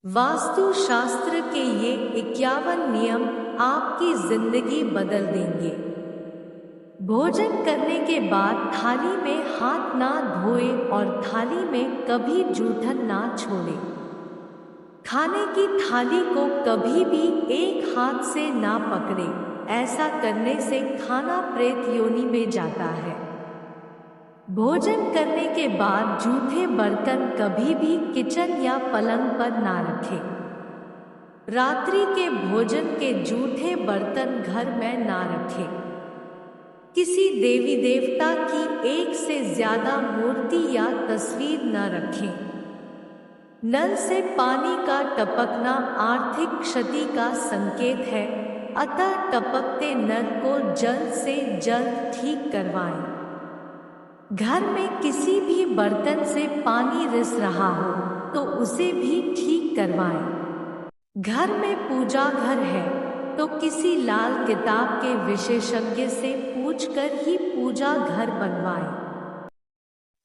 वास्तु शास्त्र के ये 51 नियम आपकी जिंदगी बदल देंगे। भोजन करने के बाद थाली में हाथ ना धोए और थाली में कभी जूठन ना छोड़े। खाने की थाली को कभी भी एक हाथ से ना पकड़े, ऐसा करने से खाना प्रेत योनि में जाता है। भोजन करने के बाद जूठे बर्तन कभी भी किचन या पलंग पर ना रखें। रात्रि के भोजन के जूठे बर्तन घर में ना रखें। किसी देवी देवता की एक से ज्यादा मूर्ति या तस्वीर न रखें। नल से पानी का टपकना आर्थिक क्षति का संकेत है, अतः टपकते नल को जल्द से जल्द ठीक करवाएं। घर में किसी भी बर्तन से पानी रिस रहा हो तो उसे भी ठीक करवाएं। घर में पूजा घर है तो किसी लाल किताब के विशेषज्ञ से पूछकर ही पूजा घर बनवाएं।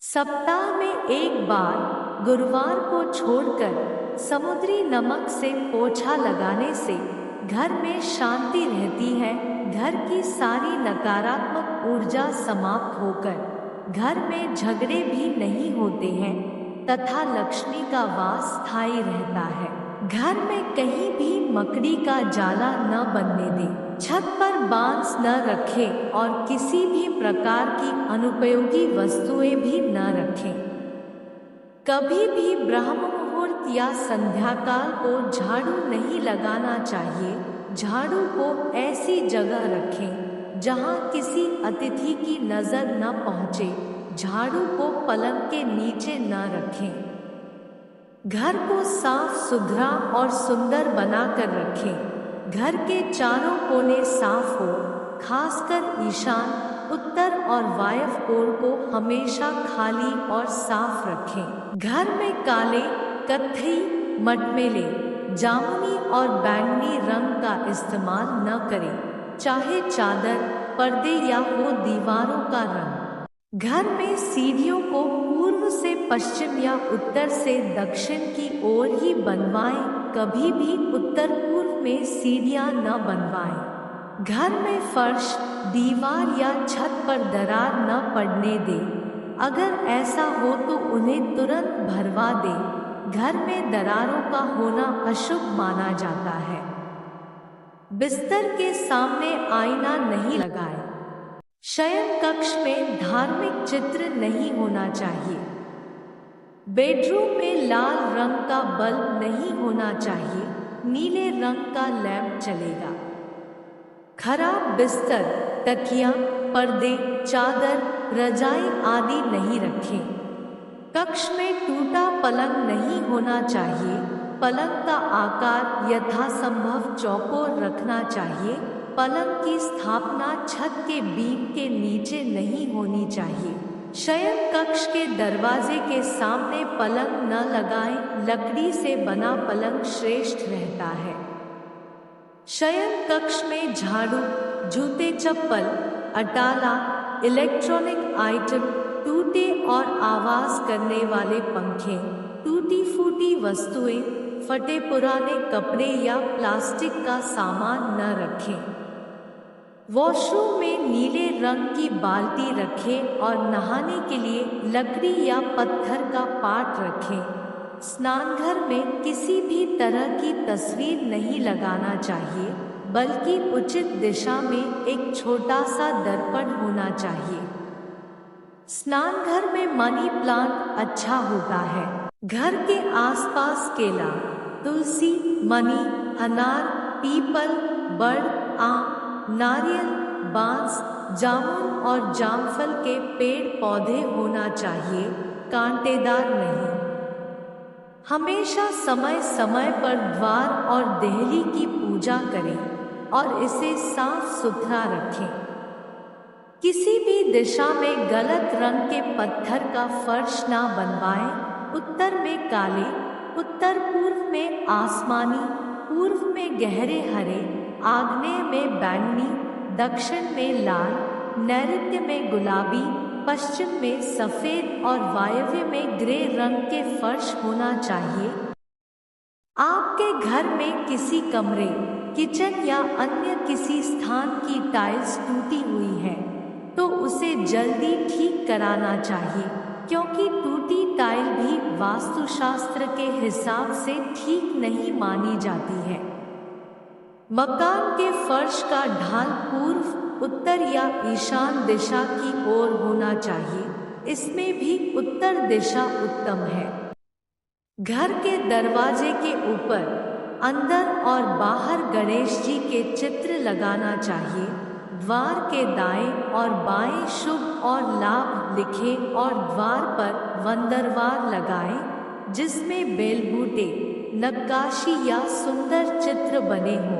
सप्ताह में एक बार गुरुवार को छोड़कर समुद्री नमक से पोछा लगाने से घर में शांति रहती है। घर की सारी नकारात्मक ऊर्जा समाप्त होकर घर में झगड़े भी नहीं होते हैं तथा लक्ष्मी का वास स्थायी रहता है। घर में कहीं भी मकड़ी का जाला न बनने दें। छत पर बांस न रखें और किसी भी प्रकार की अनुपयोगी वस्तुएं भी न रखें। कभी भी ब्रह्म मुहूर्त या संध्याकाल को झाड़ू नहीं लगाना चाहिए। झाड़ू को ऐसी जगह रखें जहां किसी अतिथि की नजर न पहुंचे। झाड़ू को पलंग के नीचे न रखें। घर को साफ सुथरा और सुंदर बनाकर रखें। घर के चारों कोने साफ हो, खासकर ईशान, उत्तर और वायव्य कोण को हमेशा खाली और साफ रखें। घर में काले, कत्थई, मटमैले, जामुनी और बैंगनी रंग का इस्तेमाल न करें, चाहे चादर, पर्दे या हो दीवारों का रंग। घर में सीढ़ियों को पूर्व से पश्चिम या उत्तर से दक्षिण की ओर ही बनवाएं। कभी भी उत्तर पूर्व में सीढ़ियां न बनवाएं। घर में फर्श, दीवार या छत पर दरार न पड़ने दें। अगर ऐसा हो तो उन्हें तुरंत भरवा दें। घर में दरारों का होना अशुभ माना जाता है। बिस्तर के सामने आईना नहीं लगाएं। शयन कक्ष में धार्मिक चित्र नहीं होना चाहिए। बेडरूम में लाल रंग का बल्ब नहीं होना चाहिए। नीले रंग का लैंप चलेगा। खराब बिस्तर, तकिया, पर्दे, चादर, रजाई आदि नहीं रखें। कक्ष में टूटा पलंग नहीं होना चाहिए। पलंग का आकार यथासंभव चौकोर रखना चाहिए। पलंग की स्थापना छत के बीम के नीचे नहीं होनी चाहिए। शयन कक्ष के दरवाजे के सामने पलंग न लगाएं। लकड़ी से बना पलंग श्रेष्ठ रहता है। शयन कक्ष में झाड़ू, जूते चप्पल, अटाला, इलेक्ट्रॉनिक आइटम, टूटे और आवाज करने वाले पंखे, टूटी फूटी वस्तुएं, फटे पुराने कपड़े या प्लास्टिक का सामान न रखें। वॉशरूम में नीले रंग की बाल्टी रखें और नहाने के लिए लकड़ी या पत्थर का पाट रखें। स्नानघर में किसी भी तरह की तस्वीर नहीं लगाना चाहिए, बल्कि उचित दिशा में एक छोटा सा दर्पण होना चाहिए। स्नानघर में मनी प्लांट अच्छा होता है। घर के आसपास केला, तुलसी, मनी, अनार, पीपल, बड़, आम, नारियल, बांस, जामुन और जामफल के पेड़ पौधे होना चाहिए, कांटेदार नहीं। हमेशा समय समय पर द्वार और देहली की पूजा करें और इसे साफ सुथरा रखें। किसी भी दिशा में गलत रंग के पत्थर का फर्श ना बनवाएं। उत्तर में काले, उत्तर पूर्व में आसमानी, पूर्व में गहरे हरे, आग्नेय में बैंगनी, दक्षिण में लाल, नैऋत्य में गुलाबी, पश्चिम में सफेद और वायव्य में ग्रे रंग के फर्श होना चाहिए। आपके घर में किसी कमरे, किचन या अन्य किसी स्थान की टाइल्स टूटी हुई है तो उसे जल्दी ठीक कराना चाहिए, क्योंकि टूटी टाइल भी वास्तुशास्त्र के हिसाब से ठीक नहीं मानी जाती है। मकान के फर्श का ढाल पूर्व, उत्तर या ईशान दिशा की ओर होना चाहिए। इसमें भी उत्तर दिशा उत्तम है। घर के दरवाजे के ऊपर, अंदर और बाहर गणेश जी के चित्र लगाना चाहिए। द्वार के दाएं और बाएं शुभ और लाभ लिखें और द्वार पर वंदरवार लगाएं, जिसमें बेलबूटे, नक्काशी या सुंदर चित्र बने हों।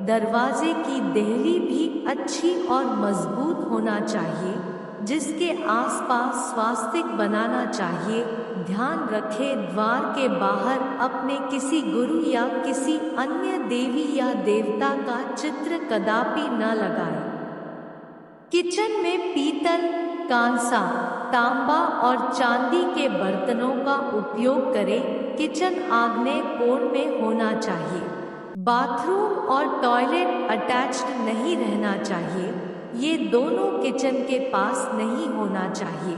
दरवाजे की देहली भी अच्छी और मजबूत होना चाहिए, जिसके आसपास स्वास्तिक बनाना चाहिए। ध्यान रखें, द्वार के बाहर अपने किसी गुरु या किसी अन्य देवी या देवता का चित्र कदापि न लगाएं। किचन में पीतल, कांसा, तांबा और चांदी के बर्तनों का उपयोग करें। किचन आग्नेय कोण में होना चाहिए। बाथरूम और टॉयलेट अटैच्ड नहीं रहना चाहिए। ये दोनों किचन के पास नहीं होना चाहिए।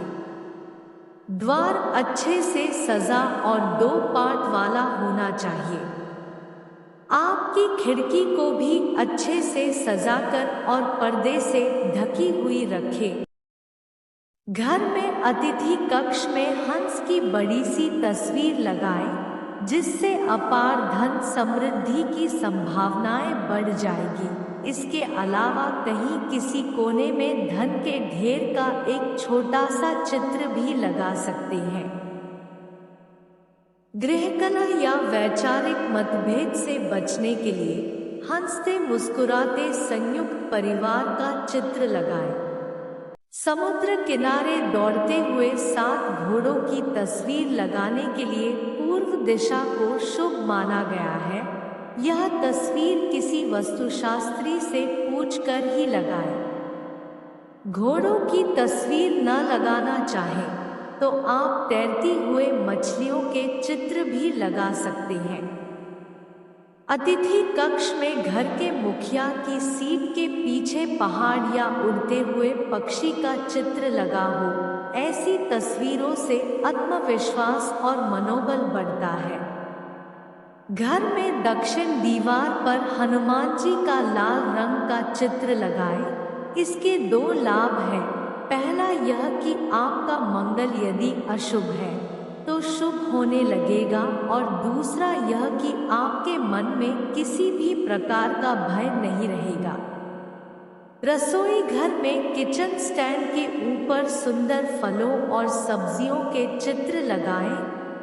द्वार अच्छे से सजा और 2 पाट वाला होना चाहिए। आपकी खिड़की को भी अच्छे से सजाकर और पर्दे से ढकी हुई रखें। घर में अतिथि कक्ष में हंस की बड़ी सी तस्वीर लगाएं, जिससे अपार धन समृद्धि की संभावनाएं बढ़ जाएगी। इसके अलावा कहीं किसी कोने में धन के ढेर का एक छोटा सा चित्र भी लगा सकते हैं। गृह कलह या वैचारिक मतभेद से बचने के लिए हंसते मुस्कुराते संयुक्त परिवार का चित्र लगाएं। समुद्र किनारे दौड़ते हुए 7 घोड़ों की तस्वीर लगाने के लिए पूर्व दिशा को शुभ माना गया है। यह तस्वीर किसी वास्तुशास्त्री से पूछकर ही लगाएं। घोड़ों की तस्वीर न लगाना चाहें तो आप तैरती हुए मछलियों के चित्र भी लगा सकते हैं। अतिथि कक्ष में घर के मुखिया की सीट के पीछे पहाड़ या उड़ते हुए पक्षी का चित्र लगा हो। ऐसी तस्वीरों से आत्मविश्वास और मनोबल बढ़ता है। घर में दक्षिण दीवार पर हनुमान जी का लाल रंग का चित्र लगाएं। इसके 2 लाभ हैं। पहला यह कि आपका मंगल यदि अशुभ है तो शुभ होने लगेगा, और दूसरा यह कि आपके मन में किसी भी प्रकार का भय नहीं रहेगा। रसोई घर में किचन स्टैंड के ऊपर सुंदर फलों और सब्जियों के चित्र लगाएं।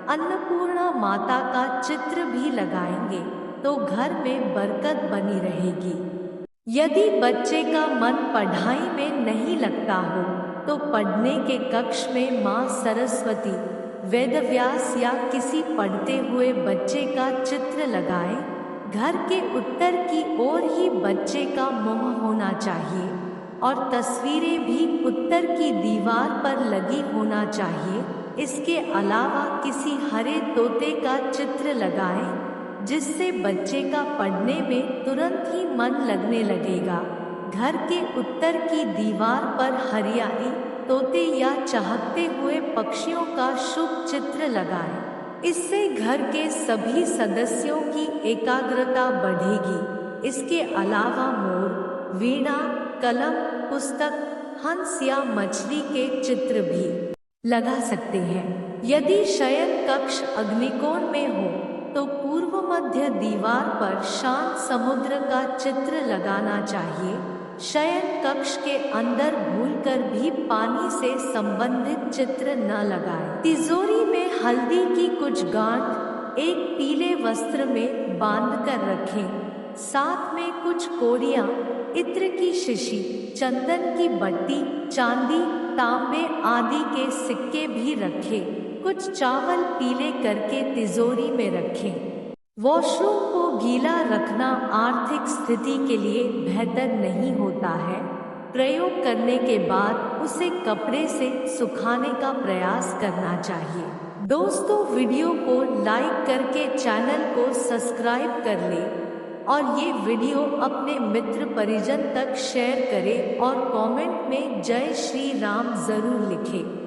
अन्नपूर्णा माता का चित्र भी लगाएंगे तो घर में बरकत बनी रहेगी। यदि बच्चे का मन पढ़ाई में नहीं लगता हो तो पढ़ने के कक्ष में माँ सरस्वती, वेदव्यास या किसी पढ़ते हुए बच्चे का चित्र लगाएं। घर के उत्तर की ओर ही बच्चे का मुंह होना चाहिए और तस्वीरें भी उत्तर की दीवार पर लगी होना चाहिए। इसके अलावा किसी हरे तोते का चित्र लगाएं, जिससे बच्चे का पढ़ने में तुरंत ही मन लगने लगेगा। घर के उत्तर की दीवार पर हरियाली, तोते या चहकते हुए पक्षियों का शुभ चित्र लगाएं। इससे घर के सभी सदस्यों की एकाग्रता बढ़ेगी। इसके अलावा मोर, वीणा, कलम, पुस्तक, हंस या मछली के चित्र भी लगा सकते हैं। यदि शयन कक्ष अग्निकोण में हो तो पूर्व मध्य दीवार पर शांत समुद्र का चित्र लगाना चाहिए। शयन कक्ष के अंदर भूलकर भी पानी से संबंधित चित्र न लगाएं। तिजोरी में हल्दी की कुछ गांठ एक पीले वस्त्र में बांधकर रखें। साथ में कुछ कोड़ियाँ, इत्र की शीशी, चंदन की बट्टी, चांदी, तांबे आदि के सिक्के भी रखें। कुछ चावल पीले करके तिजोरी में रखें। वॉशरूम को गीला रखना आर्थिक स्थिति के लिए बेहतर नहीं होता है। प्रयोग करने के बाद उसे कपड़े से सुखाने का प्रयास करना चाहिए। दोस्तों वीडियो को लाइक करके चैनल को सब्सक्राइब कर ले और ये वीडियो अपने मित्र परिजन तक शेयर करें और कमेंट में जय श्री राम जरूर लिखें।